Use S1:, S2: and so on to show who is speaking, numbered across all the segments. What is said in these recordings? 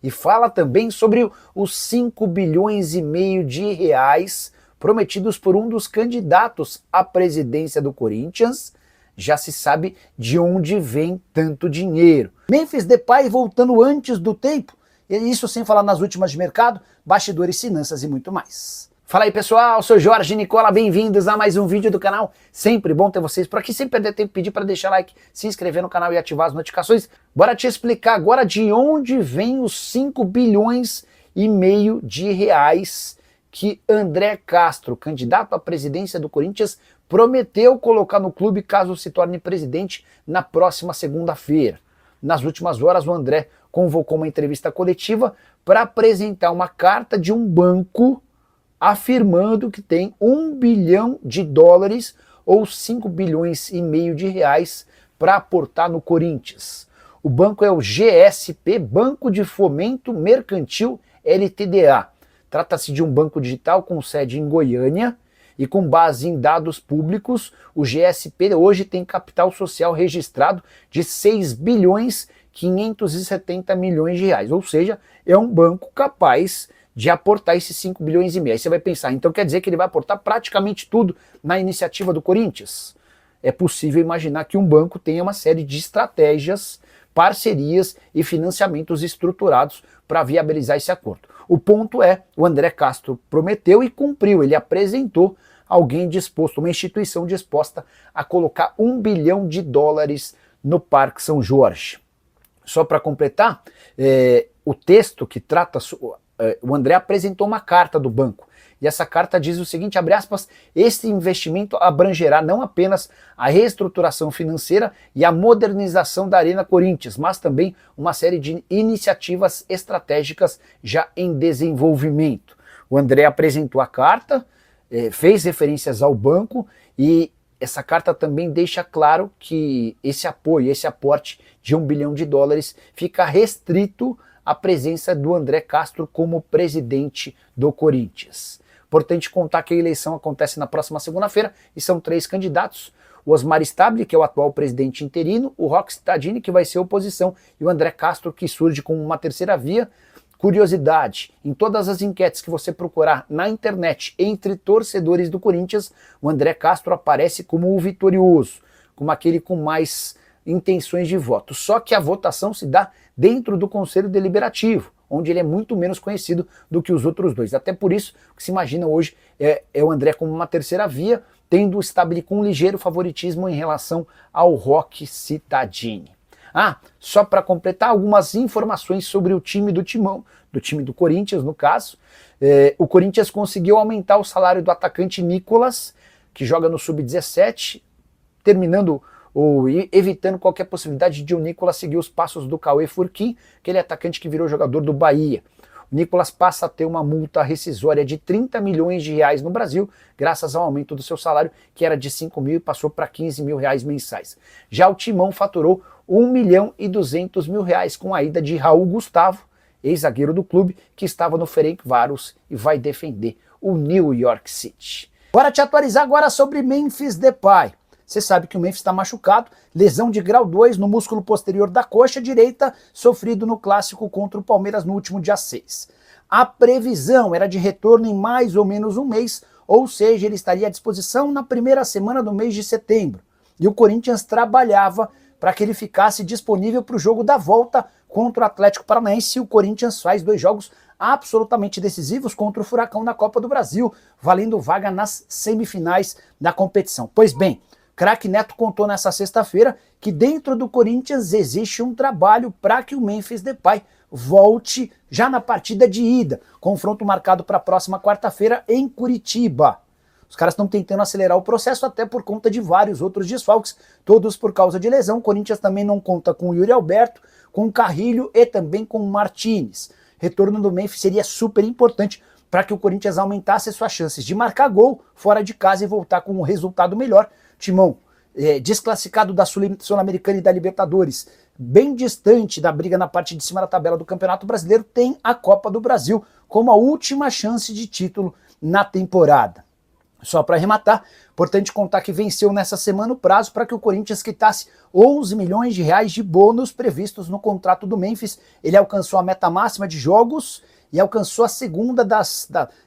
S1: e fala também sobre os 5 bilhões e meio de reais prometidos por um dos candidatos à presidência do Corinthians. Já se sabe de onde vem tanto dinheiro. Memphis Depay voltando antes do tempo, isso sem falar nas últimas de mercado, bastidores, finanças e muito mais. Fala aí pessoal, sou Jorge Nicola, bem-vindos a mais um vídeo do canal. Sempre bom ter vocês por aqui, sem perder tempo, pedir para deixar like, se inscrever no canal e ativar as notificações. Bora te explicar agora de onde vem os 5 bilhões e meio de reais que André Castro, candidato à presidência do Corinthians, prometeu colocar no clube caso se torne presidente na próxima segunda-feira. Nas últimas horas, o André convocou uma entrevista coletiva para apresentar uma carta de um banco afirmando que tem 1 bilhão de dólares ou 5 bilhões e meio de reais para aportar no Corinthians. O banco é o GSP, Banco de Fomento Mercantil LTDA. Trata-se de um banco digital com sede em Goiânia e com base em dados públicos. O GSP hoje tem capital social registrado de 6 bilhões 570 milhões de reais, ou seja, é um banco capaz de aportar esses 5 bilhões e meio. Aí você vai pensar, então quer dizer que ele vai aportar praticamente tudo na iniciativa do Corinthians? É possível imaginar que um banco tenha uma série de estratégias, parcerias e financiamentos estruturados para viabilizar esse acordo. O ponto é, o André Castro prometeu e cumpriu, ele apresentou alguém disposto, uma instituição disposta a colocar 1 bilhão de dólares no Parque São Jorge. Só para completar, o texto que trata, o André apresentou uma carta do banco, e essa carta diz o seguinte, abre aspas, este investimento abrangerá não apenas a reestruturação financeira e a modernização da Arena Corinthians, mas também uma série de iniciativas estratégicas já em desenvolvimento. O André apresentou a carta, fez referências ao banco e essa carta também deixa claro que esse apoio, esse aporte de 1 bilhão de dólares fica restrito à presença do André Castro como presidente do Corinthians. Importante contar que a eleição acontece na próxima segunda-feira e são 3 candidatos. O Osmar Stabile, que é o atual presidente interino, o Roque Cittadini, que vai ser oposição, e o André Castro, que surge como uma terceira via. Curiosidade, em todas as enquetes que você procurar na internet entre torcedores do Corinthians, o André Castro aparece como o vitorioso, como aquele com mais intenções de voto. Só que a votação se dá dentro do Conselho Deliberativo, onde ele é muito menos conhecido do que os outros dois. Até por isso, o que se imagina hoje é o André como uma terceira via, tendo o Stabile com um ligeiro favoritismo em relação ao Roque Cittadini. Só para completar algumas informações sobre o time do Timão, do time do Corinthians no caso. O Corinthians conseguiu aumentar o salário do atacante Nicolas, que joga no Sub-17, terminando ou evitando qualquer possibilidade de o Nicolas seguir os passos do Cauê Furquim, aquele atacante que virou jogador do Bahia. O Nicolas passa a ter uma multa rescisória de 30 milhões de reais no Brasil, graças ao aumento do seu salário, que era de 5 mil e passou para 15 mil reais mensais. Já o Timão faturou 1 milhão e 200 mil reais com a ida de Raul Gustavo, ex-zagueiro do clube, que estava no Ferencváros e vai defender o New York City. Bora te atualizar agora sobre Memphis Depay. Você sabe que o Memphis está machucado, lesão de grau 2 no músculo posterior da coxa direita, sofrido no clássico contra o Palmeiras no último dia 6. A previsão era de retorno em mais ou menos um mês, ou seja, ele estaria à disposição na primeira semana do mês de setembro. E o Corinthians trabalhava para que ele ficasse disponível para o jogo da volta contra o Atlético Paranaense, e o Corinthians faz 2 jogos absolutamente decisivos contra o Furacão na Copa do Brasil, valendo vaga nas semifinais da competição. Pois bem, Craque Neto contou nessa sexta-feira que dentro do Corinthians existe um trabalho para que o Memphis Depay volte já na partida de ida, confronto marcado para a próxima quarta-feira em Curitiba. Os caras estão tentando acelerar o processo até por conta de vários outros desfalques, todos por causa de lesão. O Corinthians também não conta com o Yuri Alberto, com o Carrilho e também com o Martínez. Retorno do Memphis seria super importante para que o Corinthians aumentasse suas chances de marcar gol fora de casa e voltar com um resultado melhor. Timão, desclassificado da Sul-Americana e da Libertadores, bem distante da briga na parte de cima da tabela do Campeonato Brasileiro, tem a Copa do Brasil como a última chance de título na temporada. Só para arrematar, importante contar que venceu nessa semana o prazo para que o Corinthians quitasse 11 milhões de reais de bônus previstos no contrato do Memphis. Ele alcançou a meta máxima de jogos e alcançou a segunda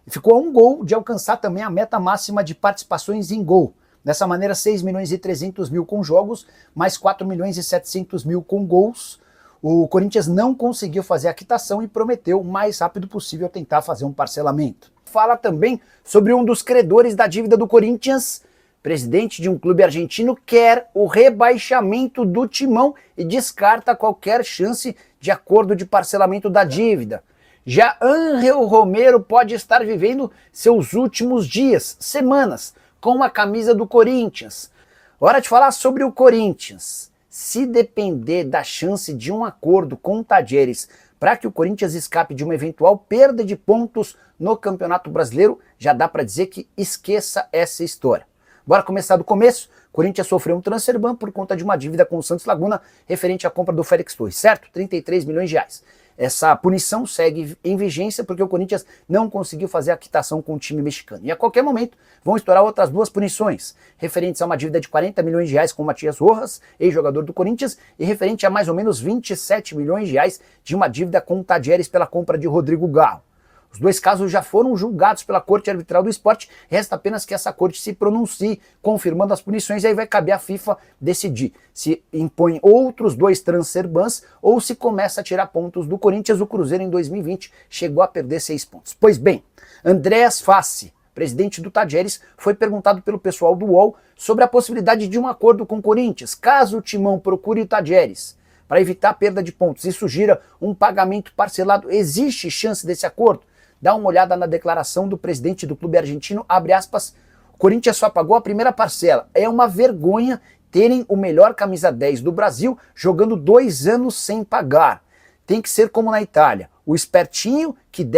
S1: ficou a um gol de alcançar também a meta máxima de participações em gol. Dessa maneira, 6 milhões e 300 mil com jogos, mais 4 milhões e 700 mil com gols. O Corinthians não conseguiu fazer a quitação e prometeu o mais rápido possível tentar fazer um parcelamento. Fala também sobre um dos credores da dívida do Corinthians. Presidente de um clube argentino quer o rebaixamento do Timão e descarta qualquer chance de acordo de parcelamento da dívida. Já Ángel Romero pode estar vivendo seus últimos dias, semanas, com a camisa do Corinthians. Hora de falar sobre o Corinthians. Se depender da chance de um acordo com o Tadieres para que o Corinthians escape de uma eventual perda de pontos no Campeonato Brasileiro, já dá para dizer que esqueça essa história. Bora começar do começo. O Corinthians sofreu um transfer ban por conta de uma dívida com o Santos Laguna referente à compra do Félix Torres, certo? 33 milhões de reais. Essa punição segue em vigência porque o Corinthians não conseguiu fazer a quitação com o time mexicano. E a qualquer momento vão estourar outras duas punições, referentes a uma dívida de 40 milhões de reais com o Matias Rojas, ex-jogador do Corinthians, e referente a mais ou menos 27 milhões de reais de uma dívida com o Tadieres pela compra de Rodrigo Garro. Os dois casos já foram julgados pela Corte Arbitral do Esporte, resta apenas que essa corte se pronuncie, confirmando as punições, e aí vai caber à FIFA decidir se impõe outros 2 transfer bans ou se começa a tirar pontos do Corinthians. O Cruzeiro em 2020 chegou a perder 6 pontos. Pois bem, Andréas Fassi, presidente do Tadieres, foi perguntado pelo pessoal do UOL sobre a possibilidade de um acordo com o Corinthians, caso o Timão procure o Tadieres, para evitar a perda de pontos e sugira um pagamento parcelado. Existe chance desse acordo? Dá uma olhada na declaração do presidente do clube argentino, abre aspas, o Corinthians só pagou a primeira parcela. É uma vergonha terem o melhor camisa 10 do Brasil jogando 2 anos sem pagar. Tem que ser como na Itália. O espertinho que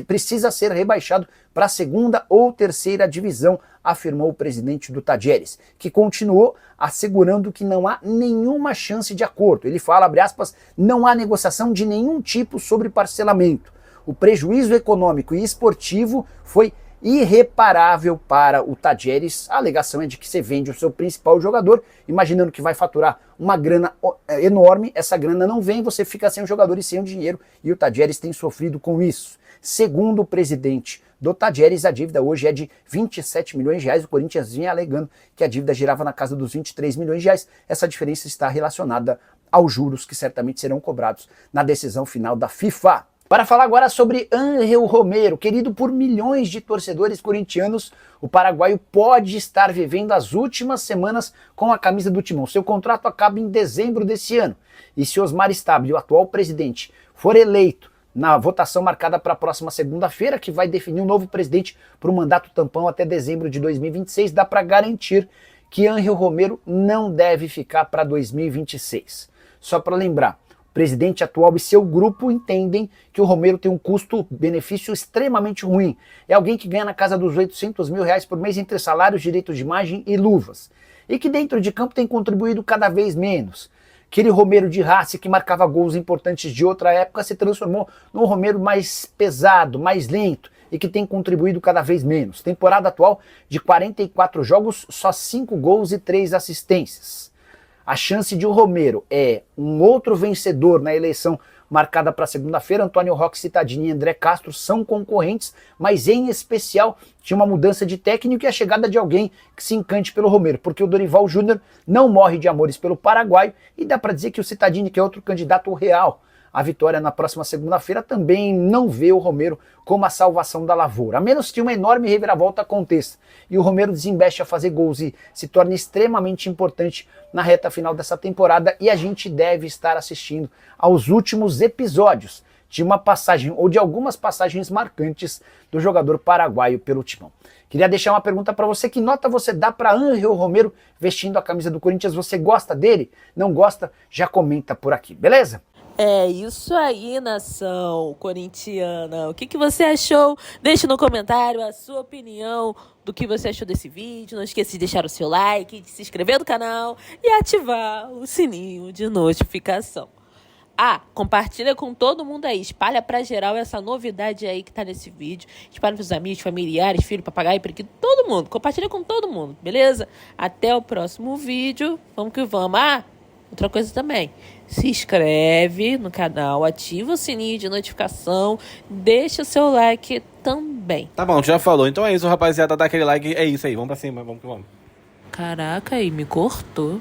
S1: precisa ser rebaixado para a 2ª ou 3ª divisão, afirmou o presidente do Tadieres, que continuou assegurando que não há nenhuma chance de acordo. Ele fala, abre aspas, não há negociação de nenhum tipo sobre parcelamento. O prejuízo econômico e esportivo foi irreparável para o Tadieres. A alegação é de que você vende o seu principal jogador, imaginando que vai faturar uma grana enorme, essa grana não vem, você fica sem o jogador e sem o dinheiro, e o Tadieres tem sofrido com isso. Segundo o presidente do Tadieres, a dívida hoje é de 27 milhões de reais, o Corinthians vinha alegando que a dívida girava na casa dos 23 milhões de reais, essa diferença está relacionada aos juros que certamente serão cobrados na decisão final da FIFA. Para falar agora sobre Ángel Romero, querido por milhões de torcedores corintianos, o paraguaio pode estar vivendo as últimas semanas com a camisa do Timão. Seu contrato acaba em dezembro desse ano. E se Osmar Stabile, o atual presidente, for eleito na votação marcada para a próxima segunda-feira, que vai definir um novo presidente para o mandato tampão até dezembro de 2026, dá para garantir que Ángel Romero não deve ficar para 2026. Só para lembrar, o presidente atual e seu grupo entendem que o Romero tem um custo-benefício extremamente ruim. É alguém que ganha na casa dos 800 mil reais por mês entre salários, direitos de imagem e luvas. E que dentro de campo tem contribuído cada vez menos. Aquele Romero de raça que marcava gols importantes de outra época se transformou num Romero mais pesado, mais lento e que tem contribuído cada vez menos. Temporada atual de 44 jogos, só 5 gols e 3 assistências. A chance de o Romero é um outro vencedor na eleição marcada para segunda-feira. Antônio Roque Cittadini e André Castro são concorrentes, mas em especial de uma mudança de técnico e a chegada de alguém que se encante pelo Romero, porque o Dorival Júnior não morre de amores pelo paraguaio e dá para dizer que o Cittadini, que é outro candidato real à vitória na próxima segunda-feira, também não vê o Romero como a salvação da lavoura, a menos que uma enorme reviravolta aconteça e o Romero desembeste a fazer gols e se torne extremamente importante na reta final dessa temporada, e a gente deve estar assistindo aos últimos episódios de uma passagem ou de algumas passagens marcantes do jogador paraguaio pelo Timão. Queria deixar uma pergunta para você: que nota você dá para Ángel Romero vestindo a camisa do Corinthians? Você gosta dele? Não gosta? Já comenta por aqui, beleza?
S2: É isso aí, nação corintiana. O que você achou? Deixe no comentário a sua opinião do que você achou desse vídeo. Não esqueça de deixar o seu like, de se inscrever no canal e ativar o sininho de notificação. Compartilha com todo mundo aí. Espalha pra geral essa novidade aí que tá nesse vídeo. Espalha pros amigos, familiares, filho, papagaio, periquito, todo mundo. Compartilha com todo mundo, beleza? Até o próximo vídeo. Vamos que vamos. Outra coisa também. Se inscreve no canal, ativa o sininho de notificação, deixa o seu like também.
S3: Tá bom, já falou. Então é isso, rapaziada. Dá aquele like. É isso aí. Vamos pra cima. Vamos que vamos.
S2: Caraca, aí me cortou.